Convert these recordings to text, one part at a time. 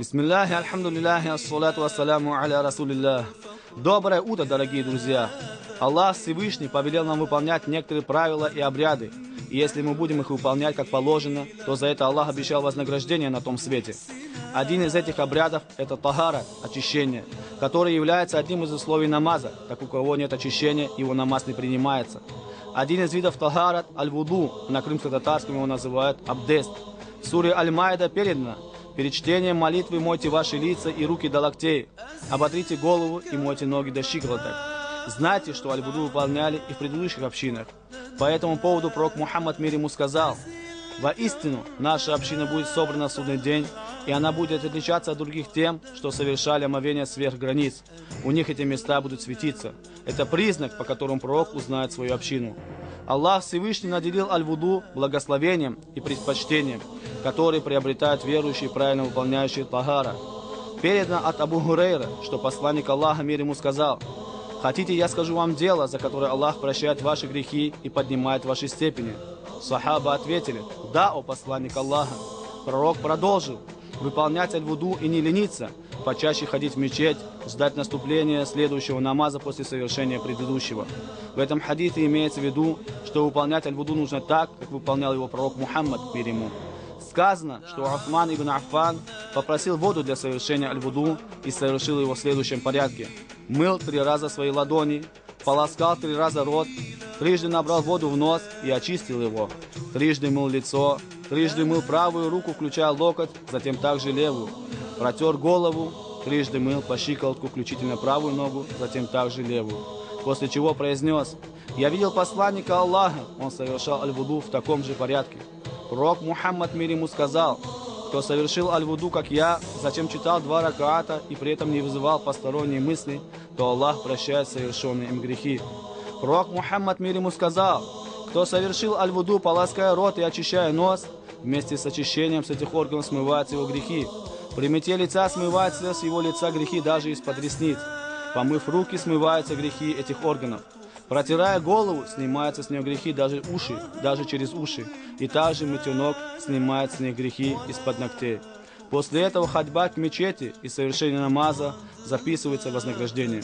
Бисмилляхи, альхамдулиллахи, ассалату вассаляму аля расулиллах. Доброе утро, дорогие друзья! Аллах Всевышний повелел нам выполнять некоторые правила и обряды. И если мы будем их выполнять как положено, то за это Аллах обещал вознаграждение на том свете. Один из этих обрядов – это тахара, очищение, который является одним из условий намаза. Так у кого нет очищения, его намаз не принимается. Один из видов тахарат – аль-вуду, на крымско-татарском его называют абдест. В суре Аль-Майда передано: перед чтением молитвы мойте ваши лица и руки до локтей, оботрите голову и мойте ноги до щиколоток. Знайте, что аль-вуду выполняли и в предыдущих общинах. По этому поводу пророк Мухаммад, мир ему, сказал: «Воистину, наша община будет собрана в судный день, и она будет отличаться от других тем, что совершали омовение сверх границ. У них эти места будут светиться». Это признак, по которому пророк узнает свою общину. Аллах Всевышний наделил аль-вуду благословением и предпочтением, которые приобретают верующие, правильно выполняющие тахара. Передано от Абу Хурейра, что посланник Аллаха, мир ему, сказал: «Хотите, я скажу вам дело, за которое Аллах прощает ваши грехи и поднимает ваши степени?» Сахаба ответили: «Да, о посланник Аллаха». Пророк продолжил: «Выполнять аль-вуду и не лениться, почаще ходить в мечеть, ждать наступления следующего намаза после совершения предыдущего». В этом хадисе имеется в виду, что выполнять аль-вуду нужно так, как выполнял его пророк Мухаммад, мир ему. Сказано, что Усман ибн Аффан попросил воду для совершения аль-вуду и совершил его в следующем порядке: мыл 3 раза свои ладони, полоскал 3 раза рот, трижды набрал воду в нос и очистил его, трижды мыл лицо, трижды мыл правую руку, включая локоть, затем также левую, протер голову, трижды мыл по щиколотку, включительно правую ногу, затем также левую. После чего произнес: «Я видел посланника Аллаха, он совершал аль-вуду в таком же порядке». Пророк Мухаммад, мир ему, сказал: «Кто совершил аль-вуду, как я, затем читал 2 ракаата и при этом не вызывал посторонние мысли, то Аллах прощает совершенные им грехи». Пророк Мухаммад, мир ему, сказал: «Кто совершил аль-вуду, полоская рот и очищая нос, вместе с очищением с этих органов смываются его грехи. При мытье лица смываются с его лица грехи даже из-под ресниц. Помыв руки, смываются грехи этих органов. Протирая голову, снимаются с нее грехи даже через уши. И также мытье ног снимает с них грехи из-под ногтей. После этого ходьба к мечети и совершение намаза записывается вознаграждение».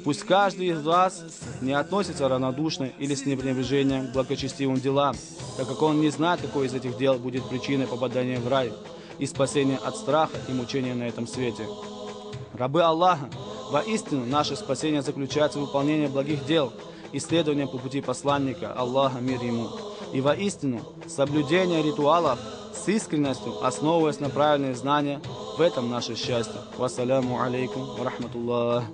Пусть каждый из вас не относится равнодушно или с пренебрежением к благочестивым делам, так как он не знает, какое из этих дел будет причиной попадания в рай и спасения от страха и мучения на этом свете. Рабы Аллаха, воистину наше спасение заключается в выполнении благих дел, исследования по пути посланника Аллаха, мир ему. И воистину соблюдение ритуалов с искренностью, основываясь на правильные знания, в этом наше счастье. Вассаляму алейкум ва рахматуллах.